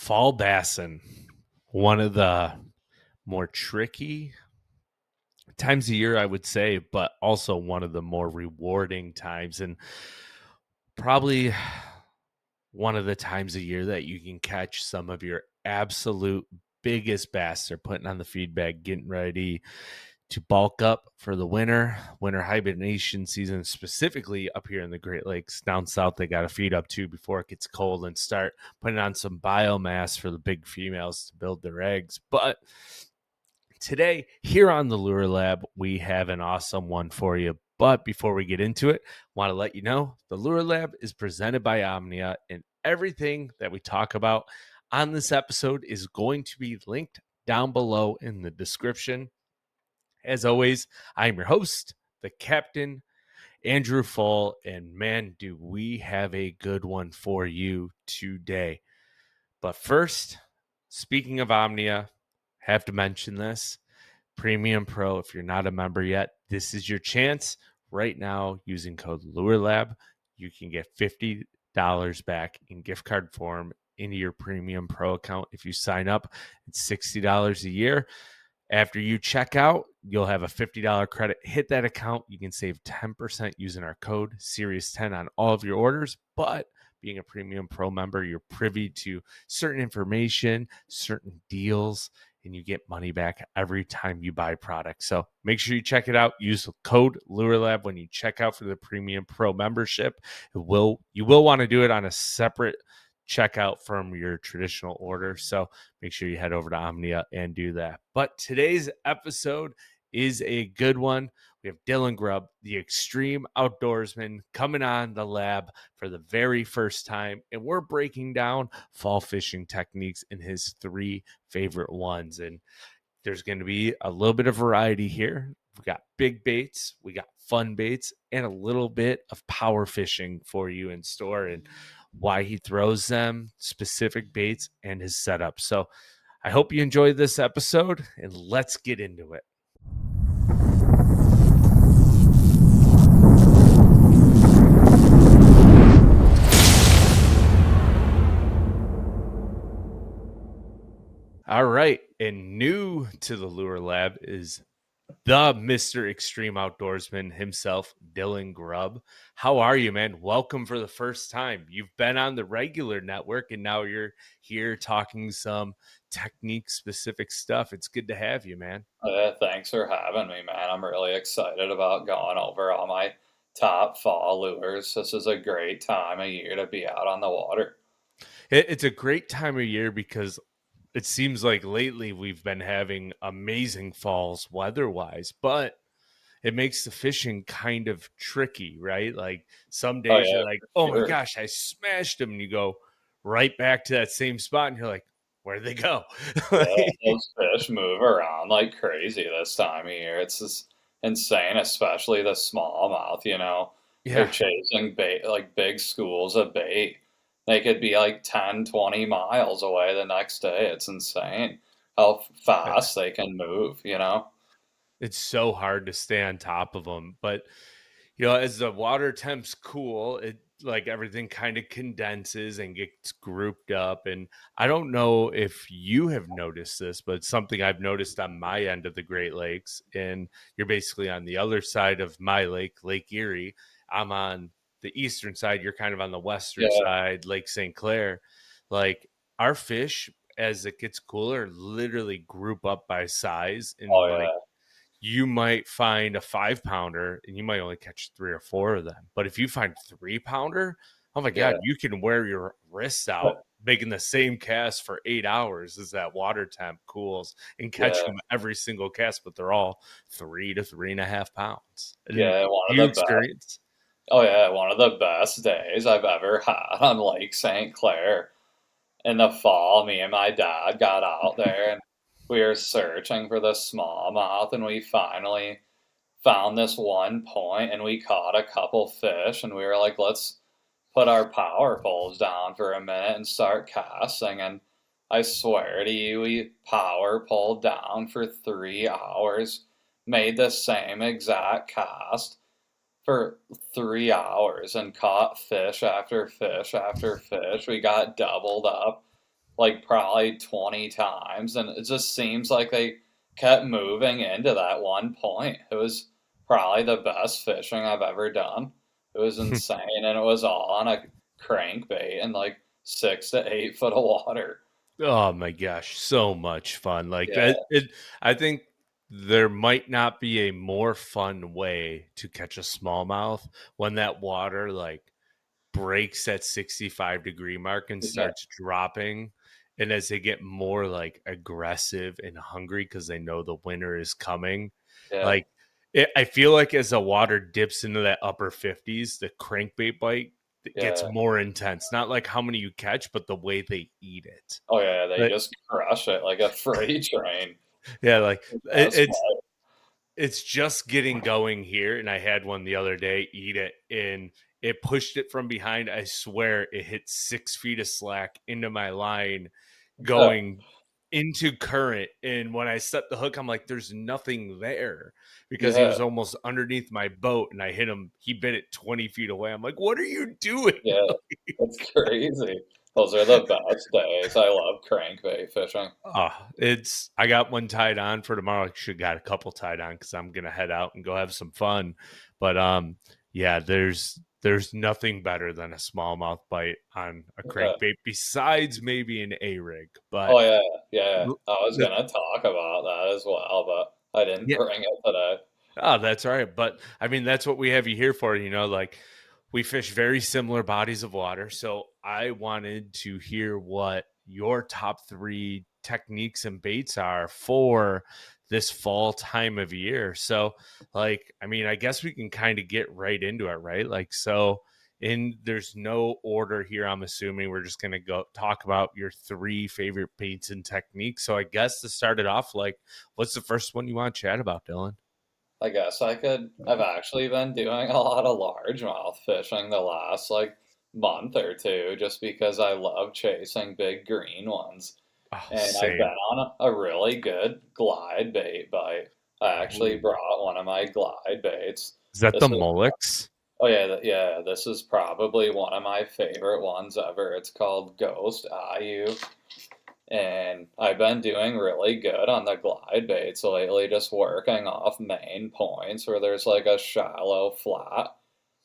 fall bassin, one of the more tricky times a year, I would say, but also one of the more rewarding times, and probably one of the times a year that you can catch some of your absolute biggest bass. They're putting on the feed bag, getting ready to bulk up for the winter hibernation season, specifically up here in the Great Lakes. Down south, they got to feed up too before it gets cold and start putting on some biomass for the big females to build their eggs. But today, here on the Lure Lab, we have an awesome one for you. But before we get into it, I want to let you know the Lure Lab is presented by Omnia, and everything that we talk about on this episode is going to be linked down below in the description. As always, I am your host, the Captain, Andrew Fall, and man, do we have a good one for you today. But first, speaking of Omnia, have to mention this. Premium Pro, if you're not a member yet, this is your chance. Right now, using code LureLab, you can get $50 back in gift card form into your Premium Pro account. If you sign up, it's $60 a year. After you check out, you'll have a $50 credit. Hit that account. You can save 10% using our code Series10 on all of your orders. But being a Premium Pro member, you're privy to certain information, certain deals, and you get money back every time you buy products. So make sure you check it out. Use the code LureLab when you check out for the Premium Pro membership. You will want to do it on a separate checkout from your traditional order. So make sure you head over to Omnia and do that. But today's episode is a good one. We have Dylan Grubb, the extreme outdoorsman, coming on the lab for the very first time. And we're breaking down fall fishing techniques in his 3 favorite ones. And there's going to be a little bit of variety here. We've got big baits, we got fun baits, and a little bit of power fishing for you in store and why he throws them, specific baits, and his setup. So I hope you enjoyed this episode, and let's get into it. All right, and new to the Lure Lab is the Mr. Extreme Outdoorsman himself, Dylan Grubb. How are you, man? Welcome for the first time. You've been on the regular network, and now you're here talking some technique-specific stuff. It's good to have you, man. Thanks for having me, man. I'm really excited about going over all my top fall lures. This is a great time of year to be out on the water. It's a great time of year because it seems like lately we've been having amazing falls weather-wise, but it makes the fishing kind of tricky, right? Like some Oh days yeah, you're like, oh for my sure. gosh, I smashed them. And you go right back to that same spot and you're like, where'd they go? Yeah, Like, those fish move around like crazy this time of year. It's just insane, especially the smallmouth, They're yeah. chasing bait, like big schools of bait. They could be like 10, 20 miles away the next day. It's insane how fast they can move. It's so hard to stay on top of them. But, as the water temps cool, it like everything kind of condenses and gets grouped up. And I don't know if you have noticed this, but it's something I've noticed on my end of the Great Lakes. And you're basically on the other side of my lake, Lake Erie. I'm on the eastern side. You're kind of on the western Yeah. side, Lake St. Clair. Like our fish, as it gets cooler, literally group up by size. Oh And like, yeah. you might find a 5-pounder and you might only catch 3 or 4 of them. But if you find 3-pounder, oh my Yeah. God, you can wear your wrists out making the same cast for 8 hours as that water temp cools and catch Yeah. them every single cast, but they're all 3 to 3.5 pounds. And Yeah, one of you the best. experience? Oh yeah, one of the best days I've ever had on Lake St. Clair in the fall. Me and my dad got out there and we were searching for the smallmouth, and we finally found this one point and we caught a couple fish, and we were like, let's put our power poles down for a minute and start casting. And I swear to you, we power pulled down for 3 hours, made the same exact cast for 3 hours and caught fish after fish after fish. We got doubled up. like probably 20 times, and it just seems like they kept moving into that one point. It was probably the best fishing I've ever done. It was insane, and it was all on a crankbait in like 6 to 8 foot of water. Oh my gosh, so much fun. Like Yeah, that I think there might not be a more fun way to catch a smallmouth when that water like breaks that 65-degree mark and yeah, starts dropping. And as they get more like aggressive and hungry because they know the winter is coming, yeah, like I feel like as the water dips into that upper 50s, the crankbait bite gets yeah. more intense. Not like how many you catch, but the way they eat it. Oh yeah, they But just crush it like a freight train. yeah, like That's it's just getting going here, and I had one the other day eat it, and it pushed it from behind. I swear it hit 6 feet of slack into my line, why. going into current. And when I set the hook, I'm like, "There's nothing there," because he Yeah, was almost underneath my boat, and I hit him. He bit it 20 feet away. I'm like, "What are you doing?" yeah, that's crazy. Those are the best days. I love crankbait fishing. It's I got one tied on for tomorrow. I should got a couple tied on because I'm gonna head out and go have some fun. But yeah, there's nothing better than a smallmouth bite on a Yeah. crankbait besides maybe an A rig. But Oh yeah, yeah. l- I was the, gonna talk about that as well, but I didn't yeah, bring it today. oh, that's all right. But I mean, that's what we have you here for. Like we fish very similar bodies of water. So I wanted to hear what your top three techniques and baits are for this fall time of year. So, like, I mean, I guess we can kind of get right into it, right? Like, so there's no order here. I'm assuming we're just gonna go talk about your three favorite baits and techniques. So I guess to start it off, like, what's the first one you want to chat about, Dylan? I guess I could. I've actually been doing a lot of largemouth fishing the last like month or two, just because I love chasing big green ones. Oh, And I've been same. on a really good glide bait bite. I actually Ooh. brought one of my glide baits. Is that This the is Molex? Oh yeah, yeah. This is probably one of my favorite ones ever. It's called Ghost IU, and I've been doing really good on the glide baits lately, just working off main points where there's like a shallow flat.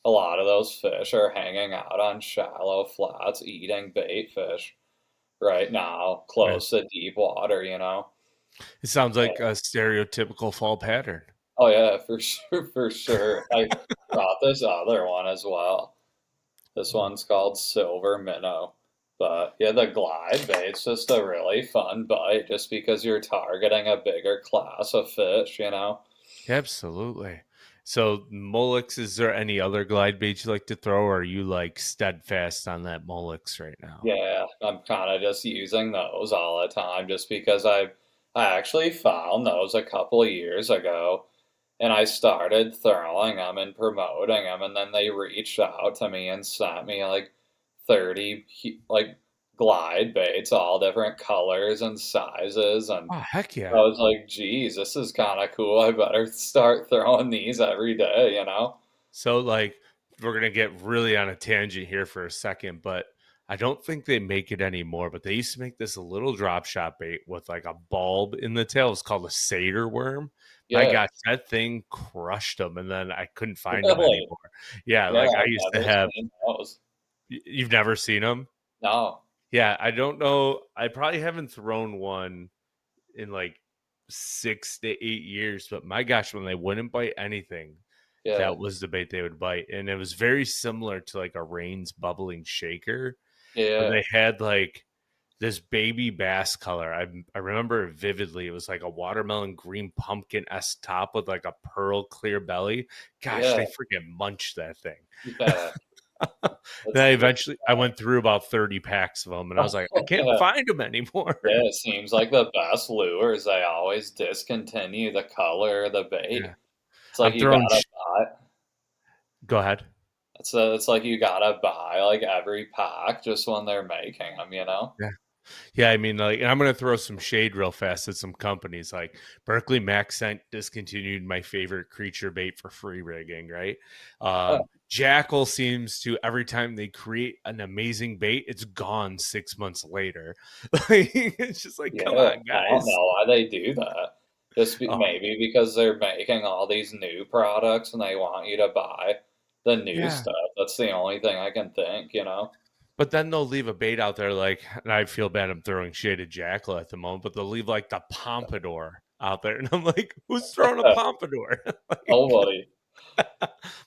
A lot of those fish are hanging out on shallow flats, eating bait fish right now, Right. close to deep water. It sounds like a stereotypical fall pattern. Oh yeah, for sure, for sure. I brought this other one as well. This Ooh. one's called Silver Minnow. But yeah, the glide bait's just a really fun bite just because you're targeting a bigger class of fish. Absolutely. So, Molex, is there any other glide baits you like to throw, or are you like steadfast on that Molex right now? Yeah, I'm kind of just using those all the time just because I actually found those a couple of years ago and I started throwing them and promoting them, and then they reached out to me and sent me like 30 like glide baits, all different colors and sizes, and Oh, heck I yeah. was like, "Geez, this is kind of cool. I better start throwing these every day." So, like, we're gonna get really on a tangent here for a second, but I don't think they make it anymore. But they used to make this little drop shot bait with like a bulb in the tail. It's called a satyr worm. My Yeah, gosh, that thing crushed them, and then I couldn't find them really. anymore. Yeah, Yeah, like I I've used to never have. seen those. You've never seen them? No. Yeah, I don't know. I probably haven't thrown one in like 6 to 8 years, but my gosh, when they wouldn't bite anything, Yeah, that was the bait they would bite. And it was very similar to like a Rain's bubbling shaker, but yeah, they had like this baby bass color. I remember it vividly. It was like a watermelon green pumpkin S top with like a pearl clear belly. Gosh, yeah, they freaking munched that thing. yeah. Then That's I went through about 30 packs of them and I was like, I can't yeah. find them anymore. Yeah, it seems like the best lures, they always discontinue the color of the Yeah. bait. It's like I'm you throwing gotta buy go ahead. it's like you gotta buy, like, every pack just when they're making them. Yeah. Yeah, I mean, like, and I'm gonna throw some shade real fast at some companies. Like Berkeley Maxent discontinued my favorite creature bait for free rigging, right? Oh, Jackal seems to every time they create an amazing bait, it's gone 6 months later. Like, it's just like, come yeah, on, I don't guys. know why they do that. Just Oh, maybe because they're making all these new products and they want you to buy the new yeah. stuff. That's the only thing I can think, you know? But then they'll leave a bait out there, like, and I feel bad I'm throwing shade at Jackal at the moment, but they'll leave like the pompadour out there. And I'm like, who's throwing a pompadour? Like, Nobody.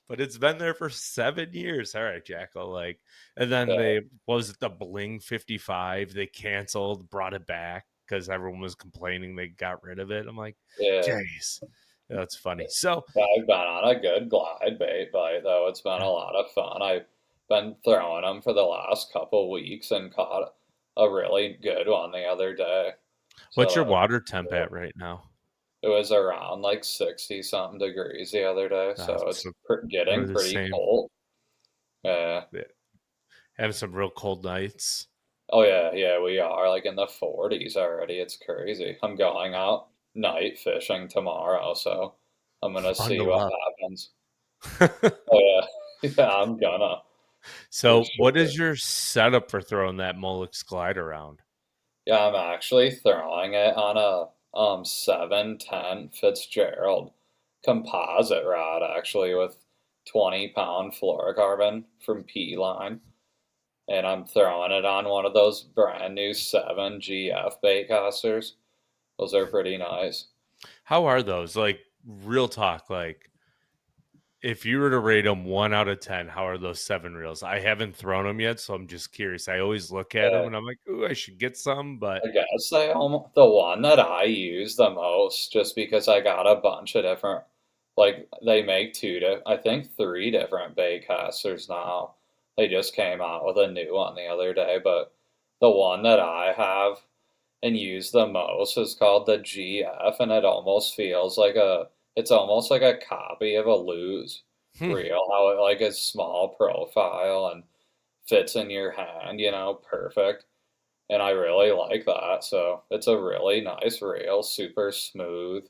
but it's been there for 7 years. All right, Jackal. Like, and then Yeah, they what was it, the Bling 55? They canceled, brought it back because everyone was complaining they got rid of it. I'm like, yeah. jeez, that's funny. So I've been on a good glide bait bite, though. It's been a lot of fun. I've been throwing them for the last couple weeks and caught a really good one the other day. So what's your that was water temp cool. at right now? It was around like 60 something degrees the other day, so it's So we're getting the pretty same. cold. Yeah. Yeah, having some real cold nights. Oh yeah, yeah, we are like in the 40s already. It's crazy. I'm going out night fishing tomorrow, so I'm gonna see Bundle what up. happens. Oh yeah, yeah, I'm gonna for So, what sure. is your setup for throwing that Molex glide around? Yeah, I'm actually throwing it on a 710 Fitzgerald composite rod actually with 20-pound fluorocarbon from P line. And I'm throwing it on one of those brand new 7 GF bait casters. Those are pretty nice. How are those? Like, real talk, like, if you were to rate them 1 out of 10, how are those 7 reels? I haven't thrown them yet, so I'm just curious. I always look at them Yeah, and I'm like, "Ooh, I should get some," but I guess the one that I use the most, just because I got a bunch of different, like they make I think 3 different bait casters now. They just came out with a new one the other day, but the one that I have and use the most is called the GF, and it's almost like a copy of a Lose hmm, reel. How it like is small profile and fits in your hand, perfect. And I really like that. So it's a really nice reel, super smooth,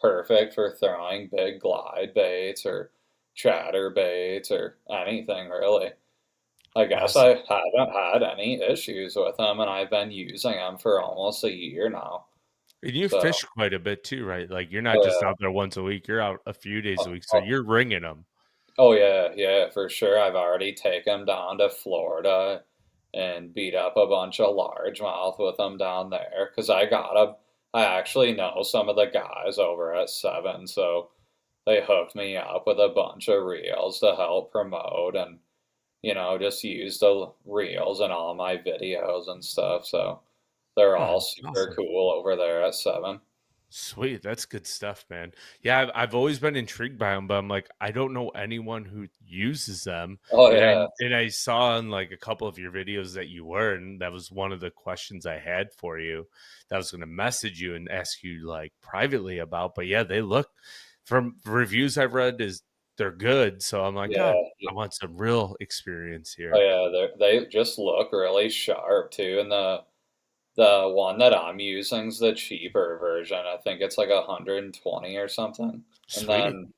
perfect for throwing big glide baits or chatter baits or anything really. I guess awesome. I haven't had any issues with them, and I've been using them for almost a year now. And you So, fish quite a bit too, right? Like, you're not just oh out there once a week, you're out a few yeah, days a week, so you're ringing them. oh yeah, yeah, for sure. I've already taken them down to Florida and beat up a bunch of largemouth with them down there because I actually know some of the guys over at Seven, so they hooked me up with a bunch of reels to help promote and just use the reels in all my videos and stuff. So they're Oh, all that's super awesome. cool over there at Seven. Sweet, that's good stuff, man. Yeah, I've always been intrigued by them, but I'm like, I don't know anyone who uses them. Oh And yeah, I saw in like a couple of your videos that you were, and that was one of the questions I had for you that I was going to message you and ask you like privately about. But yeah, they look from reviews I've read is they're good. So I'm like, yeah, oh, yeah. I want some real experience Oh here. yeah, they just look really sharp too. And the one that I'm using is the cheaper version. I think it's like 120 or something. And Sweet. then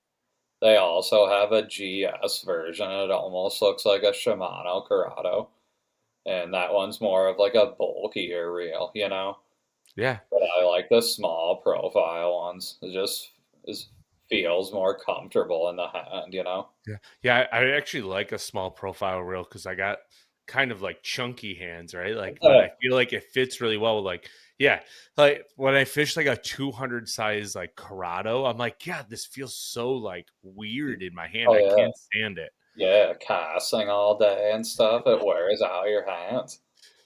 they also have a GS version. It almost looks like a Shimano Corrado. And that one's more of like a bulkier reel. Yeah. But I like the small profile ones. It feels more comfortable in the hand. Yeah. Yeah, I actually like a small profile reel because I got kind of like chunky hands, right? Like, but I feel like it fits really well with like, yeah, like when I fish like a 200 size like Corrado, I'm like, God, this feels so like weird in my hand. Oh I yeah, can't stand it. yeah, casting all day and stuff. It wears out your hands.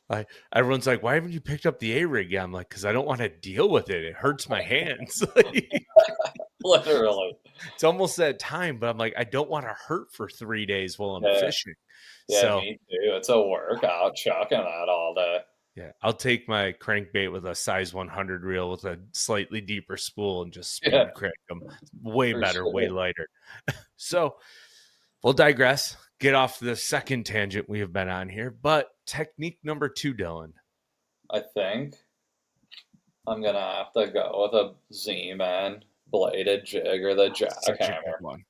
Like everyone's like, why haven't you picked up the A rig yet? I'm like, because I don't want to deal with it. It hurts my hands. Like, Literally. it's almost that time, but I'm like, I don't want to hurt for 3 days while I'm Yeah, fishing. yeah, So me too. It's a workout chucking that all day. yeah, I'll take my crankbait with a size 100 reel with a slightly deeper spool and just Yeah, speed crank them. Way for better, way sure. lighter. So we'll digress, get off the second tangent we have been on here. But technique number 2, Dylan. I think I'm gonna have to go with a Z-Man bladed jig or the Such a good jackhammer. one.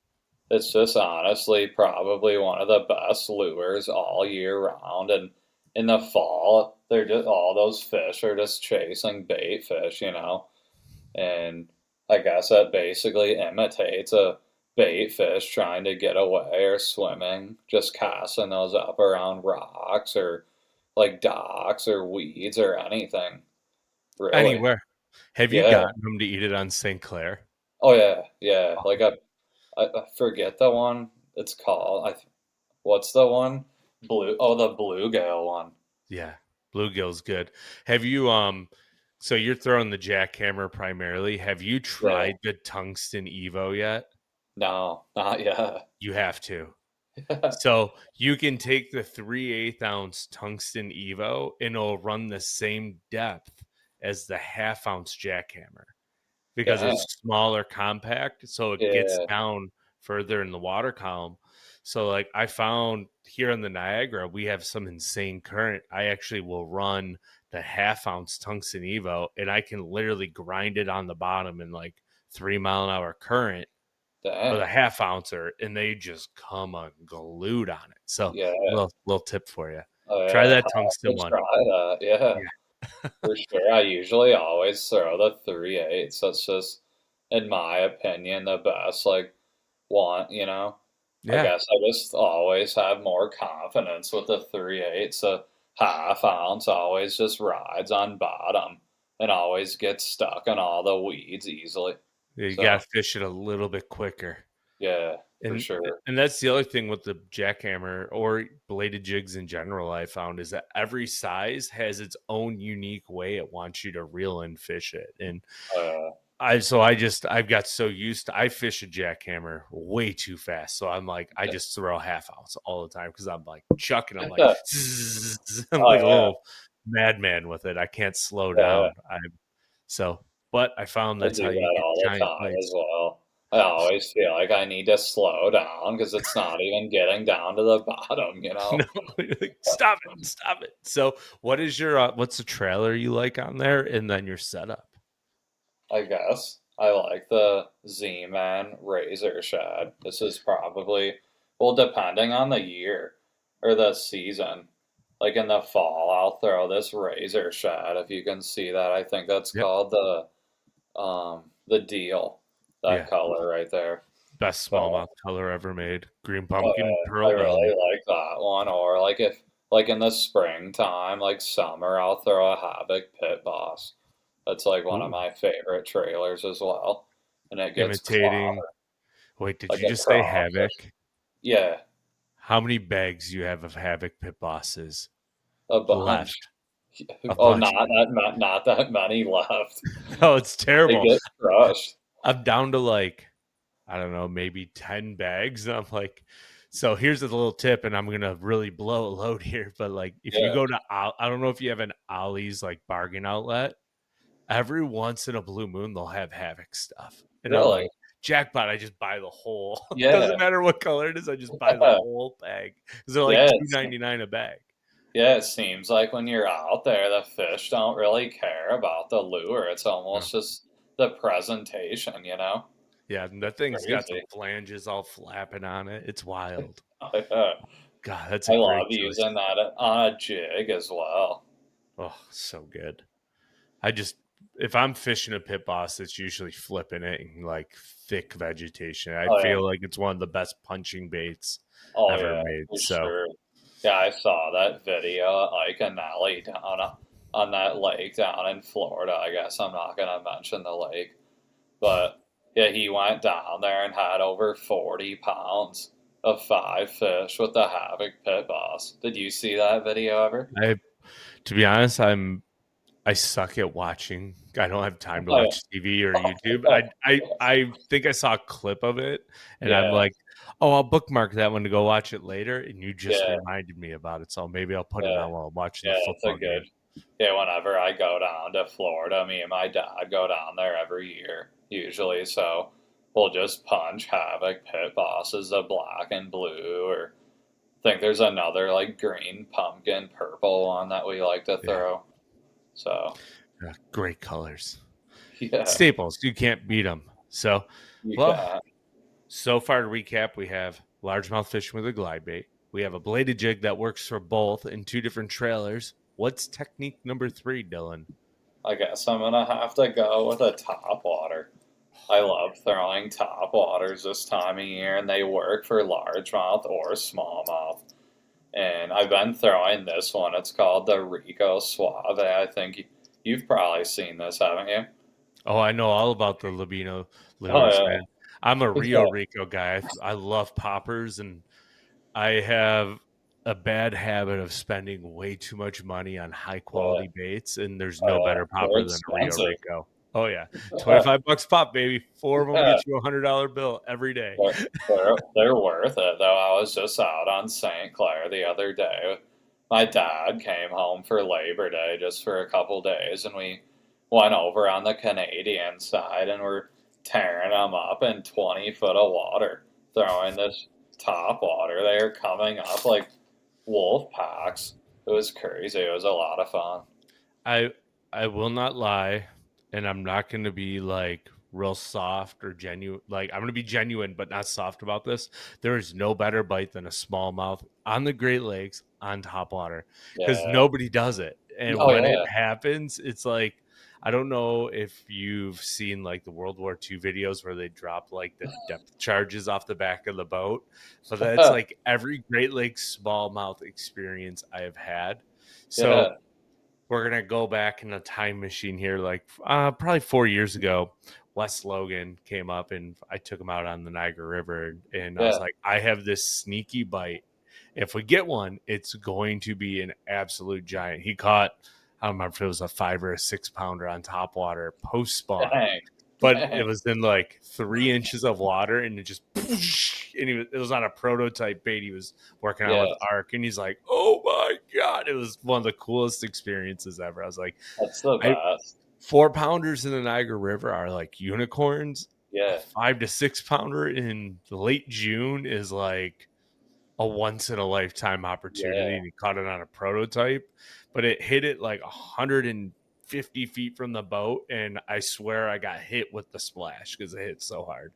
It's just honestly probably one of the best lures all year round. And in the fall, they're just all those fish are just chasing bait fish. And I guess that basically imitates a bait fish trying to get away or swimming, just casting those up around rocks or like docks or weeds or anything, really. Anywhere. Have you Yeah. gotten them to eat it on St. Clair? Oh yeah, yeah. Oh, Like I forget the one it's called. What's the one? The bluegill one. yeah. Bluegill's good. Have you, so you're throwing the jackhammer primarily. Have you Yeah. tried the tungsten Evo yet? No, not yet. You have to. So you can take the 3/8 ounce tungsten Evo and it'll run the same depth as the half ounce jackhammer because Dang. it's smaller compact. So it gets Yeah, down further in the water column. So, like, I found here in the Niagara, we have some insane current. I actually will run the half ounce tungsten Evo and I can literally grind it on the bottom in like 3 mile an hour current with a dang. half ouncer, and they just come unglued on it. So, Yeah. little tip for you. Oh Try yeah. that I'll tungsten have to one. try that. Yeah, Yeah. for sure. I usually always throw the 3/8. That's just, in my opinion, the best. Like one. I Yeah. guess I just always have more confidence with the 3/8. A half ounce always just rides on bottom and always gets stuck in all the weeds easily. You So gotta fish it a little bit quicker. yeah, for And sure. and that's the other thing with the jackhammer or bladed jigs in general I found is that every size has its own unique way it wants you to reel and fish it. And Uh, I've got so used to I fish a jackhammer way too fast. So I'm like, I just throw a half ounce all the time because I'm like chucking. I'm like, I'm oh like a yeah, little madman with it. I can't slow yeah. down. So, but I found I that's do how you that get all the giant time as bites. well. I always feel like I need to slow down because it's not even getting down to the bottom. No, you're like, stop it, stop it. So, what is your what's the trailer you like on there, and then your setup? I guess. I like the Z-Man Razor Shad. This is probably, well, depending on the year or the season. Like in the fall, I'll throw this Razor Shad if you can see that. I think that's Yep. called the deal. That Yeah. color right there. Best But smallmouth color ever made. Green oh pumpkin, yeah, I pearl really belly. like that one. Or like if like in the springtime, like summer, I'll throw a Havoc Pit Boss. That's like one of Ooh, my favorite trailers as well. And it gets imitating. clobbered Wait, did like you a just say crawfish. havoc? Yeah, How many bags do you have of havoc pit bosses a bunch. left? A Oh, bunch. not that many left. No, it's They terrible. get crushed. I'm down to like I don't know, maybe 10 bags. And I'm like, so here's a little tip, and I'm gonna really blow a load here. But like, if you Yeah, go to, I don't know if you have an Ollie's like bargain outlet. Every once in a blue moon, they'll have Havoc stuff, and I'm really. like, jackpot! I just buy the whole. Doesn't Yeah, matter what color it is. I just buy the whole bag because they're like yeah. 2.99 a bag. It seems like when you're out there, the fish don't really care about the lure. It's No. almost just the presentation. Yeah, and that It's thing's got some crazy. flanges all flapping on it. It's wild. Yeah. God, that's a I great love choice. using that on a jig as well. Oh, so good. I just if I'm fishing a pit boss, it's usually flipping it in like thick vegetation. I Oh yeah. feel like it's one of the best punching baits Oh ever yeah, made. for So sure. Yeah, I saw that video of Ike and Nelly on that lake down in Florida. I guess I'm not gonna mention the lake, but yeah, he went down there and had over 40 pounds of five fish with the Havoc pit boss. Did you see that video ever? I to be honest, I suck at watching. I don't have time to Oh watch TV or YouTube. yeah, I think I saw a clip of it and I'm yeah, like, "Oh, I'll bookmark that one to go watch it later." And you just yeah, reminded me about it. So maybe I'll put it yeah. on while I'm watching the Yeah, it's a football good. game. Yeah, whenever I go down to Florida, me and my dad go down there every year, usually. So we'll just punch Havoc Pit Bosses, the black and blue, or I think there's another like green pumpkin purple one that we like to Yeah. throw. So, Great colors. yeah, Staples. You can't beat them. So, you well, can. so far to recap, we have largemouth fishing with a glide bait. We have a bladed jig that works for both in two different trailers. What's technique number three, Dylan? I guess I'm gonna have to go with a top water. I love throwing top waters this time of year, and they work for largemouth or smallmouth. And I've been throwing this one. It's called the Rico Suave. I think you've probably seen this, haven't you? Oh, I know all about the Labino lures, Oh man. I'm a Rio yeah, Rico guy. I love poppers, and I have a bad habit of spending way too much money on high yeah, quality baits, and there's oh no yeah. better They're popper than a Rio expensive. Rico. Oh yeah, 25 bucks pop, baby. Four of them Yeah, get you $100 bill every day. they're worth it though. I was just out on St. Clair the other day. My dad came home for Labor Day just for a couple days, and we went over on the Canadian side and we're tearing them up in 20 foot of water, throwing this top water. They are coming up like wolf packs. It was crazy. It was a lot of fun. I I will not lie, and I'm not going to be like real soft or genuine. Like I'm going to be genuine but not soft about this. There is no better bite than a smallmouth on the Great Lakes on top water because Yeah. nobody does it. And Oh when it yeah. happens, it's like I don't know if you've seen like the World War II videos where they drop like the depth charges off the back of the boat, but that's like every Great Lakes smallmouth experience I have had. So Yeah. we're gonna go back in a time machine here, like probably 4 years ago. Wes Logan came up and I took him out on the Niagara River, and I was Yeah. like, I have this sneaky bite. If we get one, it's going to be an absolute giant. He caught, I don't remember if it was a 5 or a 6 pounder on top water post spawn, Dang. but it Dang. was in like 3 inches of water, and it just and it was on a prototype bait he was working on Yeah. with Arc, and he's like, "Oh my god!" It was one of the coolest experiences ever. I was like, That's the "I best. 4 pounders in the Niagara River are like unicorns. A Yeah. 5 to 6 pounder in late June is like a once in a lifetime opportunity." Yeah. And he caught it on a prototype, but it hit it like 150 feet from the boat, and I swear I got hit with the splash because it hit so hard.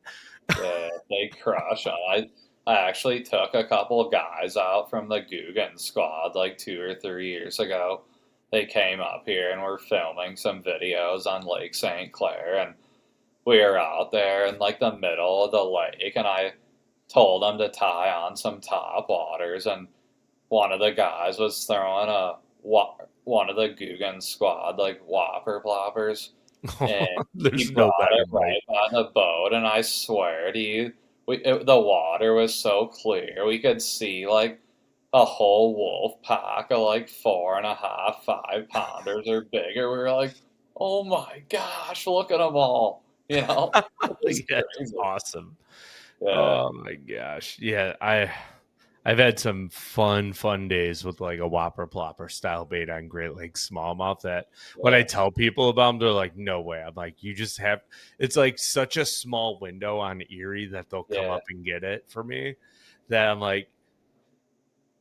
Yeah. They crush. I actually took a couple of guys out from the Guggen squad like 2 or 3 years ago. They came up here and were filming some videos on Lake St. Clair, and we were out there in like the middle of the lake, and I told them to tie on some top waters, and one of the guys was throwing one of the Guggen squad like whopper ploppers, and he There's brought no better it bite. right by the boat, and I swear to you, the water was so clear we could see like a whole wolf pack of like 4.5, 5 pounders or bigger. We were like, "Oh my gosh, look at them all!" It was Yeah, it's crazy. awesome. Yeah, Oh my gosh. Yeah, I've had some fun days with like a whopper plopper style bait on Great Lakes smallmouth that when I yeah, tell people about them, they're like, no way. I'm like, you just have it's like such a small window on Erie that they'll come yeah, up and get it for me that I'm like,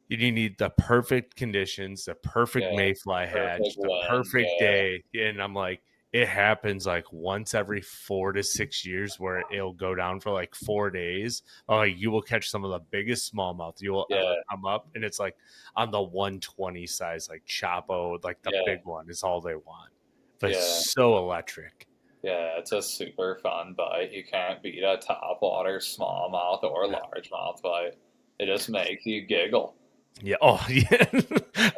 you need the perfect conditions, the perfect yeah. mayfly Perfect hatch, the wind. perfect Yeah, day. And I'm like, it happens like once every 4 to 6 years where it'll go down for like 4 days. Oh, you will catch some of the biggest smallmouth you will ever yeah, come up. And it's like on the 120 size, like Chapo, like the yeah, big one is all they want. But it's yeah. so electric. Yeah, it's a super fun bite. You can't beat a topwater smallmouth or Yeah. largemouth bite. It just makes you giggle. Yeah. Oh, yeah.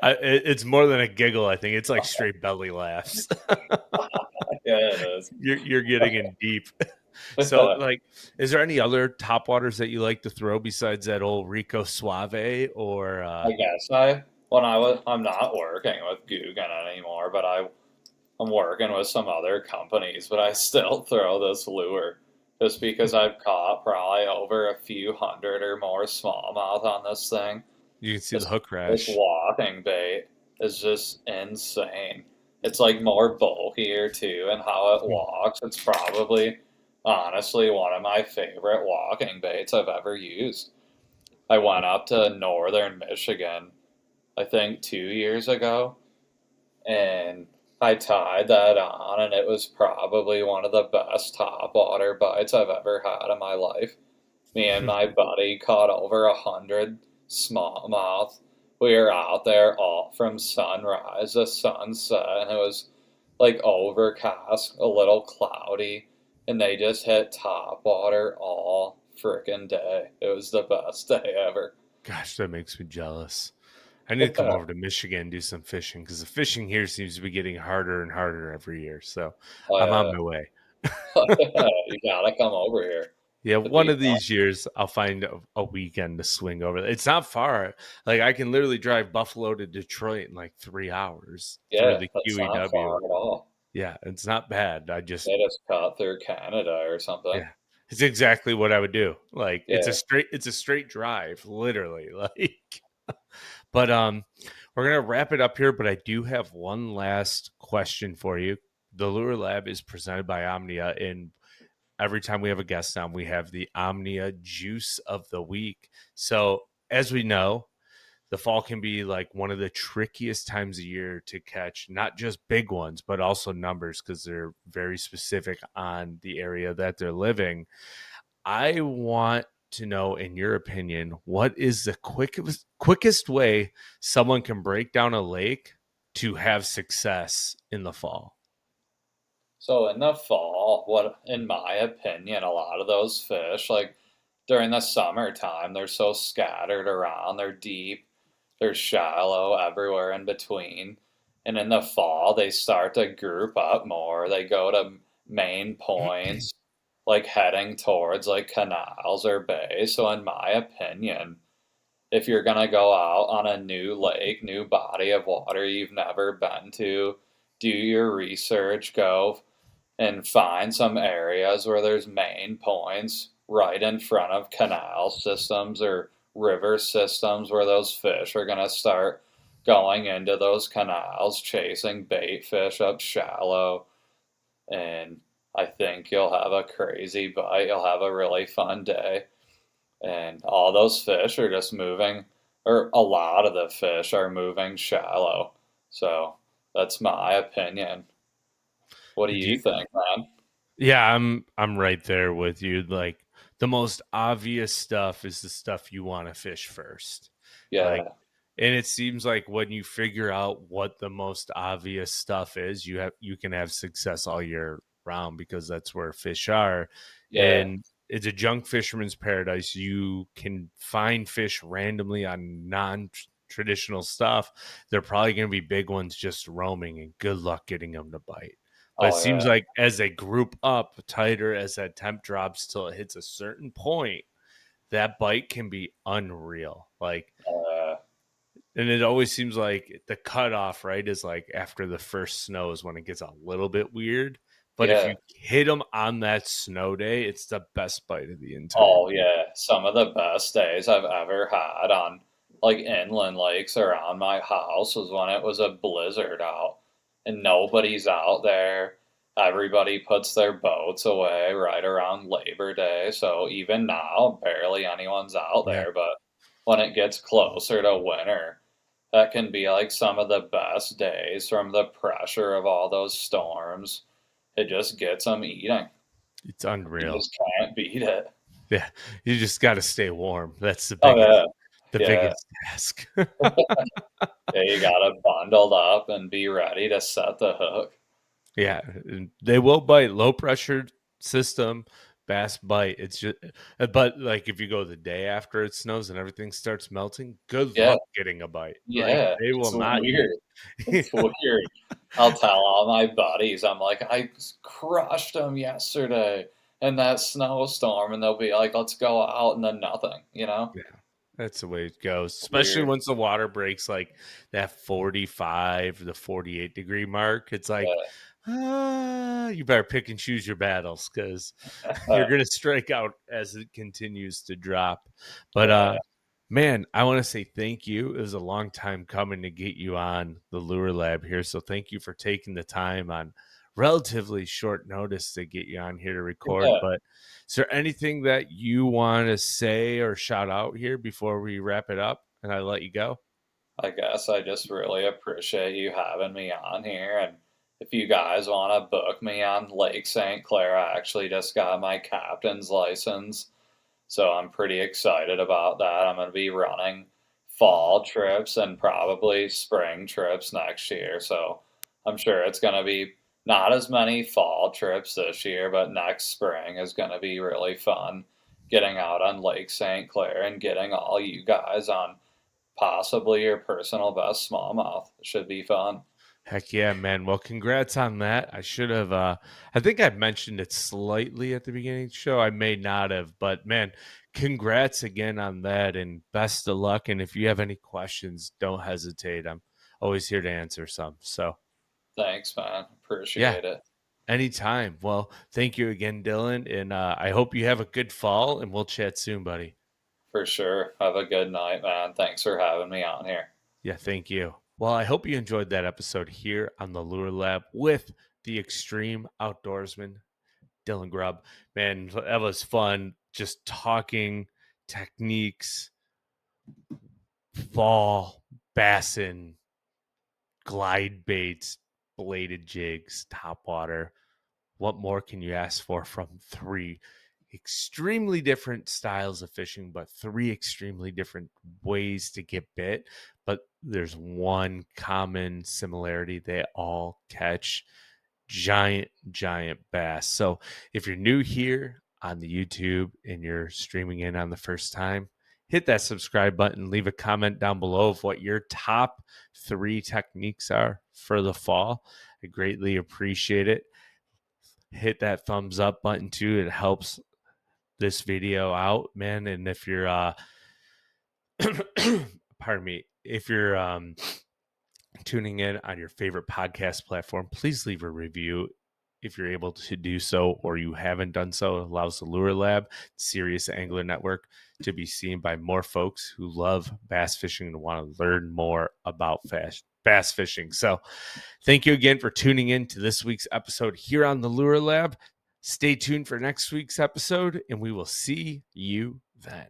It's more than a giggle. I think it's like straight belly laughs. Yeah, it is. You're getting in deep. So, like, is there any other top waters that you like to throw besides that old Rico Suave or I guess I'm not working with Guggen anymore, but I'm working with some other companies, but I still throw this lure just because I've caught probably over a few hundred or more smallmouth on this thing. you can see the This hook this rash? walking bait is just insane. It's like more bulkier too, and how it Hmm. walks. It's probably honestly one of my favorite walking baits I've ever used. I went up to northern Michigan, I think 2 years ago, and I tied that on, and it was probably one of the best topwater bites I've ever had in my life. Me and my buddy caught over 100 smallmouth. We were out there all from sunrise to sunset, and it was like overcast, a little cloudy, and they just hit top water all freaking day. It was the best day ever. Gosh, that makes me jealous. I need to come over to Michigan and do some fishing because the fishing here seems to be getting harder and harder every year. So I'm on uh, my way. you gotta come over here. Yeah, It'd one be of fun. these years I'll find a weekend to swing over. It's not far. Like I can literally drive Buffalo to Detroit in like 3 hours through Yeah, the that's not QEW. far at all. Yeah, it's not bad. I just They just cut through Canada or something. yeah, it's exactly what I would do. Like Yeah. it's a straight drive, literally. Like, but we're gonna wrap it up here. But I do have one last question for you. The Lure Lab is presented by Omnia, and every time we have a guest on, we have the Omnia Juice of the Week. So, as we know, the fall can be like one of the trickiest times of year to catch not just big ones, but also numbers because they're very specific on the area that they're living. I want to know, in your opinion, what is the quickest way someone can break down a lake to have success in the fall? So in the fall, what in my opinion, a lot of those fish, like during the summertime, they're so scattered around, they're deep, they're shallow, everywhere in between. And in the fall, they start to group up more. They go to main points, like heading towards like canals or bays. So in my opinion, if you're gonna go out on a new lake, new body of water you've never been to, do your research, go and find some areas where there's main points right in front of canal systems or river systems where those fish are going to start going into those canals, chasing bait fish up shallow. And I think you'll have a crazy bite. You'll have a really fun day. And all those fish are just moving, or a lot of the fish are moving shallow. So that's my opinion. What do Do you you, think, man? Yeah, I'm right there with you. Like the most obvious stuff is the stuff you want to fish first. Like Yeah. and it seems like when you figure out what the most obvious stuff is, you can have success all year round because that's where fish are. Yeah. And it's a junk fisherman's paradise. You can find fish randomly on non-traditional stuff. They're probably going to be big ones just roaming and good luck getting them to bite. But it Oh, seems yeah. like as they group up tighter, as that temp drops till it hits a certain point, that bite can be unreal. Like, Uh, and it always seems like the cutoff, right, is like after the first snow is when it gets a little bit weird. But if yeah. you hit them on that snow day, it's the best bite of the entire Oh, week. yeah. Some of the best days I've ever had on like inland lakes around my house was when it was a blizzard out and nobody's out there. Everybody puts their boats away right around Labor Day. So even now, barely anyone's out Yeah, there. But when it gets closer to winter, that can be like some of the best days from the pressure of all those storms. It just gets them eating. it's You unreal. just can't beat it. Yeah, you just got to stay warm. That's Oh, yeah. the Yeah. biggest task. Yeah, you gotta bundle up and be ready to set the hook. Yeah, and they will bite. Low pressure system, bass bite. It's just, but like if you go the day after it snows and everything starts melting, good Yeah, luck getting a bite. Like yeah, they will it's not eat. weird. It's weird. I'll tell all my buddies, I'm like, "I crushed them yesterday in that snowstorm," and they'll be like, "Let's go out," and then nothing, you know? Yeah, that's the way it goes. Especially Weird. once the water breaks like that 45 to 48-degree mark. It's like, Yeah. you better pick and choose your battles because you're gonna strike out as it continues to drop. But Yeah, man, I want to say thank you. It was a long time coming to get you on the Lure Lab here. So thank you for taking the time on relatively short notice to get you on here to record. yeah. But is there anything that you want to say or shout out here before we wrap it up and I let you go? I guess I just really appreciate you having me on here, and if you guys want to book me on Lake St. Clair, I actually just got my captain's license. So I'm pretty excited about that. I'm going to be running fall trips and probably spring trips next year. So I'm sure it's going to be not as many fall trips this year, but next spring is going to be really fun getting out on Lake St. Clair and getting all you guys on possibly your personal best smallmouth. It should be fun. Heck yeah, man. Well, congrats on that. I should have I think I mentioned it slightly at the beginning of the show. I may not have, but man, congrats again on that and best of luck. And if you have any questions, don't hesitate. I'm always here to answer some. So Thanks, man. yeah, Appreciate it. anytime. Well, thank you again, Dylan. And I hope you have a good fall and we'll chat soon, buddy. For sure. Have a good night, man. Thanks for having me on here. Yeah, thank you. Well, I hope you enjoyed that episode here on the Lure Lab with the extreme outdoorsman, Dylan Grubb. Man, that was fun. Just talking techniques, fall, bassin, glide baits, bladed jigs, top water. What more can you ask for from three extremely different styles of fishing, but three extremely different ways to get bit? But there's one common similarity: they all catch giant bass. So if you're new here on the YouTube and you're streaming in on the first time, hit that subscribe button, leave a comment down below of what your top three techniques are for the fall. I greatly appreciate it. Hit that thumbs up button too. It helps this video out, man. And if you're pardon me, if you're tuning in on your favorite podcast platform, please leave a review if you're able to do so or you haven't done so. It allows the Lure Lab, Serious Angler Network, to be seen by more folks who love bass fishing and want to learn more about bass fishing. So thank you again for tuning in to this week's episode here on the Lure Lab. Stay tuned for next week's episode, and we will see you then.